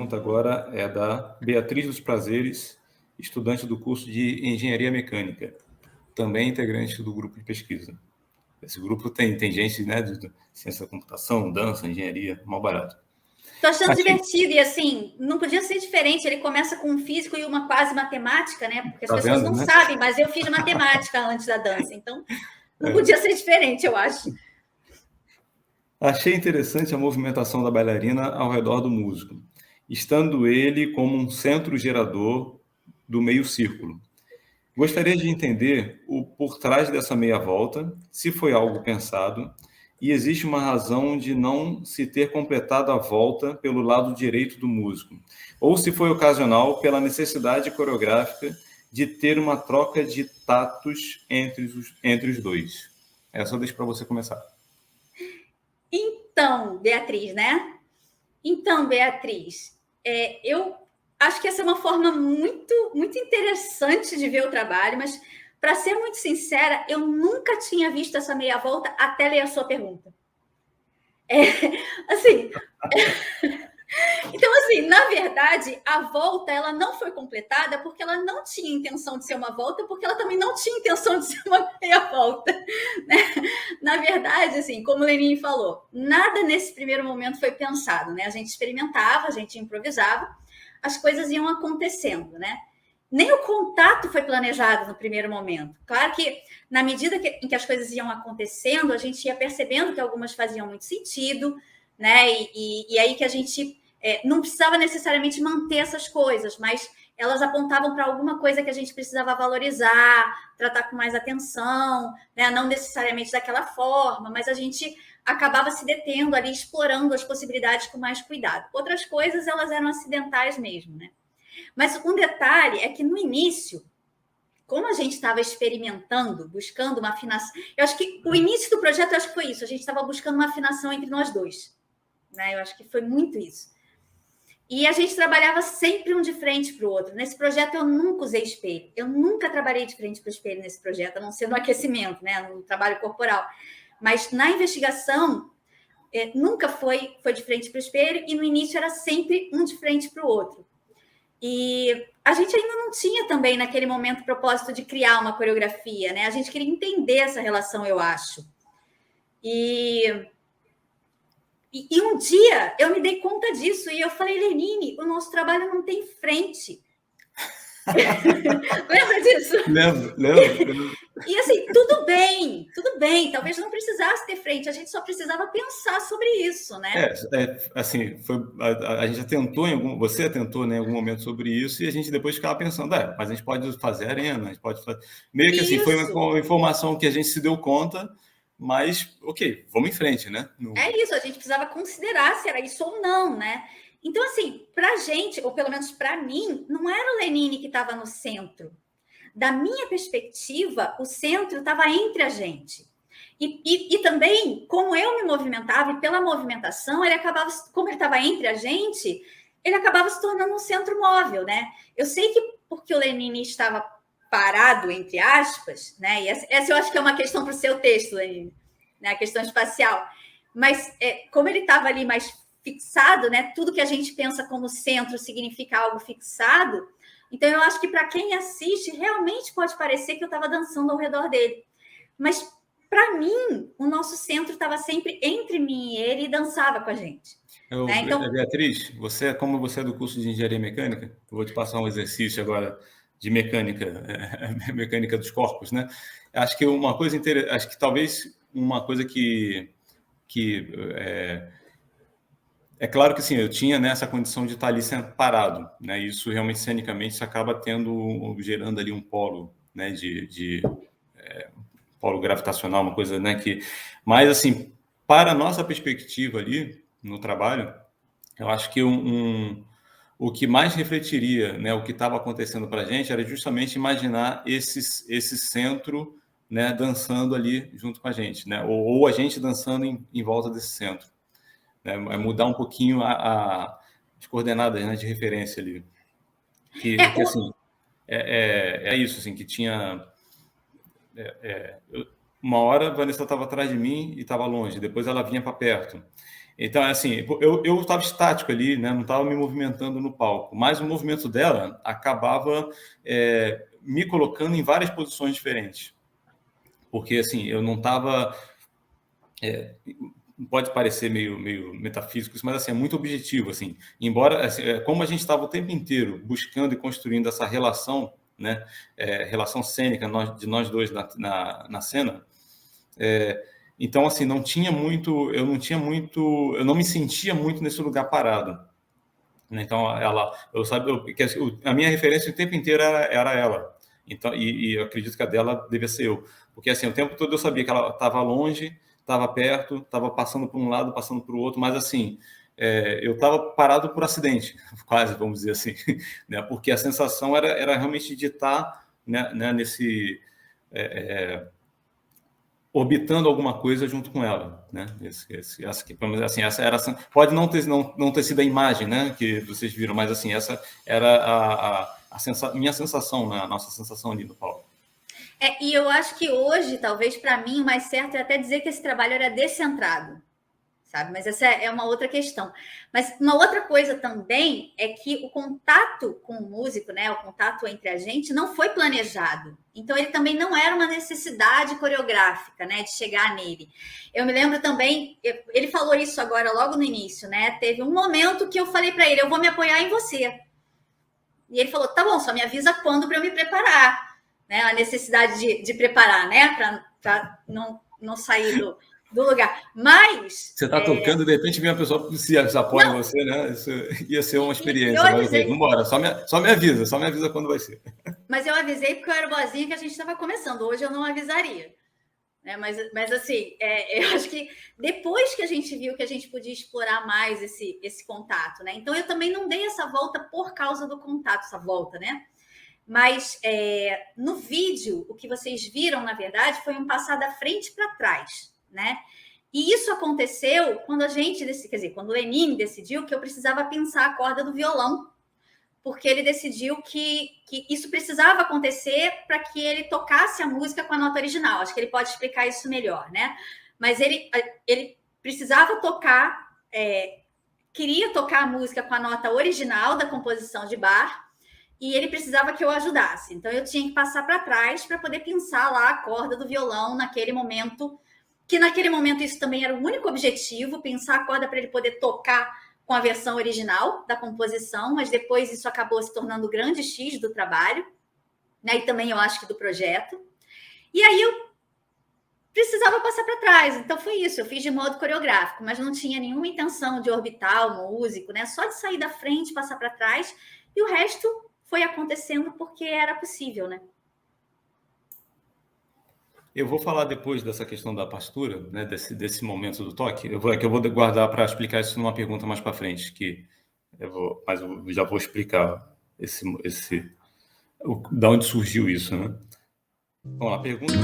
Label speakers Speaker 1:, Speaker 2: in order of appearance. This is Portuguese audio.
Speaker 1: pergunta agora é da Beatriz dos Prazeres, estudante do curso de Engenharia Mecânica, também integrante do grupo de pesquisa. Esse grupo tem gente, né, de ciência da computação, dança, engenharia, mal barato.
Speaker 2: Estou achando divertido e, assim, não podia ser diferente. Ele começa com um físico e uma quase matemática, né? Porque as pessoas não sabem, mas eu fiz matemática antes da dança, então não podia ser diferente, eu acho.
Speaker 1: Achei interessante a movimentação da bailarina ao redor do músico, estando ele como um centro gerador do meio círculo. Gostaria de entender o por trás dessa meia volta, se foi algo pensado, e existe uma razão de não se ter completado a volta pelo lado direito do músico, ou se foi ocasional pela necessidade coreográfica de ter uma troca de tatos entre os dois. Essa eu deixo para você começar.
Speaker 2: Então, Beatriz, né? Então, Beatriz, eu acho que essa é uma forma muito, muito interessante de ver o trabalho, mas, para ser muito sincera, eu nunca tinha visto essa meia volta até ler a sua pergunta. Assim, então, assim, na verdade, a volta ela não foi completada porque ela não tinha intenção de ser uma volta, porque ela também não tinha intenção de ser uma meia volta, né? Na verdade, assim, como o Lenin falou, nada nesse primeiro momento foi pensado, né? A gente experimentava, a gente improvisava, as coisas iam acontecendo, né? Nem o contato foi planejado no primeiro momento. Claro que, na medida em que as coisas iam acontecendo, a gente ia percebendo que algumas faziam muito sentido, né? E aí que a gente não precisava necessariamente manter essas coisas, mas elas apontavam para alguma coisa que a gente precisava valorizar, tratar com mais atenção, né? Não necessariamente daquela forma, mas a gente acabava se detendo ali, explorando as possibilidades com mais cuidado. Outras coisas, elas eram acidentais mesmo, né? Mas um detalhe é que no início, como a gente estava experimentando, buscando uma afinação, eu acho que o início do projeto, eu acho que foi isso, a gente estava buscando uma afinação entre nós dois, né? Eu acho que foi muito isso. E a gente trabalhava sempre um de frente para o outro. Nesse projeto eu nunca usei espelho, eu nunca trabalhei de frente para o espelho nesse projeto, a não ser no aquecimento, né? No trabalho corporal. Mas na investigação, nunca foi de frente para o espelho, e no início era sempre um de frente para o outro. E a gente ainda não tinha também, naquele momento, o propósito de criar uma coreografia, né? A gente queria entender essa relação, eu acho. E um dia eu me dei conta disso e eu falei, Lenine, o nosso trabalho não tem frente. Lembra disso?
Speaker 1: Lembro.
Speaker 2: E assim, tudo bem, talvez não precisasse ter frente, a gente só precisava pensar sobre isso, né?
Speaker 1: Assim, a gente já tentou, você tentou, né, em algum momento sobre isso, e a gente depois ficava pensando, mas a gente pode fazer arena, a gente pode fazer... Meio que assim, foi uma informação que a gente se deu conta, mas, ok, vamos em frente, né?
Speaker 2: É isso, a gente precisava considerar se era isso ou não, né? Então, assim, pra gente, ou pelo menos para mim, não era o Lenine que estava no centro. Da minha perspectiva, o centro estava entre a gente. E também, como eu me movimentava, e pela movimentação, ele acabava, como ele estava entre a gente, ele acabava se tornando um centro móvel, né? Eu sei que porque o Lenine estava parado, entre aspas, né? E essa eu acho que é uma questão para o seu texto, Lenine, né? A questão espacial. Mas como ele estava ali mais fixado, né? Tudo que a gente pensa como centro significa algo fixado. Então, eu acho que para quem assiste, realmente pode parecer que eu estava dançando ao redor dele. Mas, para mim, o nosso centro estava sempre entre mim e ele e dançava com a gente. Né? Então,
Speaker 1: Beatriz, como você é do curso de Engenharia Mecânica, eu vou te passar um exercício agora de mecânica dos corpos, né? Acho que uma coisa interessante, acho que talvez uma coisa que é claro que sim, eu tinha nessa condição de estar ali parado, né? Isso realmente cenicamente isso acaba gerando ali um polo, né? Polo gravitacional, uma coisa, né? Mas assim, para a nossa perspectiva ali no trabalho, eu acho que o que mais refletiria, né? O que estava acontecendo para a gente era justamente imaginar esse centro, né? Dançando ali junto com a gente, né? Ou a gente dançando em volta desse centro. É mudar um pouquinho as coordenadas, né, de referência ali. Que assim, é isso, assim, que tinha... uma hora a Vanessa estava atrás de mim e estava longe, depois ela vinha para perto. Então, assim, eu estava estático ali, né? Não estava me movimentando no palco, mas o movimento dela acabava me colocando em várias posições diferentes. Porque, assim, eu não estava... pode parecer meio metafísico, mas assim, é muito objetivo. Assim. Embora, assim, como a gente estava o tempo inteiro buscando e construindo essa relação, né? Relação cênica de nós dois na cena, então, assim, não tinha muito, eu não me sentia muito nesse lugar parado. Então, a minha referência o tempo inteiro era ela. Então, e eu acredito que a dela devia ser eu. Porque, assim, o tempo todo eu sabia que ela estava longe, estava perto, estava passando por um lado, passando para o outro, mas, assim, eu estava parado por acidente, quase, vamos dizer assim, né? Porque a sensação era realmente de estar, né, nesse... orbitando alguma coisa junto com ela, né? Essa pode não ter sido a imagem, né, que vocês viram, mas assim essa era minha sensação, né, a nossa sensação ali no palco.
Speaker 2: E eu acho que hoje, talvez para mim, o mais certo é até dizer que esse trabalho era descentrado, sabe? Mas essa é uma outra questão. Mas uma outra coisa também é que o contato com o músico, né, o contato entre a gente, não foi planejado. Então, ele também não era uma necessidade coreográfica, né, de chegar nele. Eu me lembro também, ele falou isso agora logo no início, né? Teve um momento que eu falei para ele, eu vou me apoiar em você. E ele falou, tá bom, só me avisa quando para eu me preparar, né? A necessidade de preparar, né, para não sair do lugar. Mas...
Speaker 1: Você está tocando, de repente vem uma pessoa se apoia em você, né? Isso ia ser uma experiência.
Speaker 2: Eu avisei.
Speaker 1: Mas, vambora, só me avisa quando vai ser.
Speaker 2: Mas eu avisei porque eu era boazinha que a gente estava começando. Hoje eu não avisaria. Né? Mas assim, eu acho que depois que a gente viu que a gente podia explorar mais esse contato, né? Então eu também não dei essa volta por causa do contato, essa volta, né? Mas no vídeo, o que vocês viram, na verdade, foi um passar da frente para trás, né? E isso aconteceu quando quando o Lenine decidiu que eu precisava pensar a corda do violão, porque ele decidiu que isso precisava acontecer para que ele tocasse a música com a nota original. Acho que ele pode explicar isso melhor, né? Mas ele precisava tocar, queria tocar a música com a nota original da composição de Bach, e ele precisava que eu ajudasse. Então, eu tinha que passar para trás para poder pensar lá a corda do violão naquele momento, que naquele momento isso também era o único objetivo, pensar a corda para ele poder tocar com a versão original da composição, mas depois isso acabou se tornando o grande X do trabalho, né? E também eu acho que do projeto. E aí eu precisava passar para trás, então foi isso, eu fiz de modo coreográfico, mas não tinha nenhuma intenção de orbitar o músico, né? Só de sair da frente, passar para trás, e o resto foi acontecendo porque era possível, né?
Speaker 1: Eu vou falar depois dessa questão da partitura, né, desse momento do toque. Eu vou guardar para explicar isso numa pergunta mais para frente, mas eu já vou explicar da onde surgiu isso, né? Vamos lá, pergunta.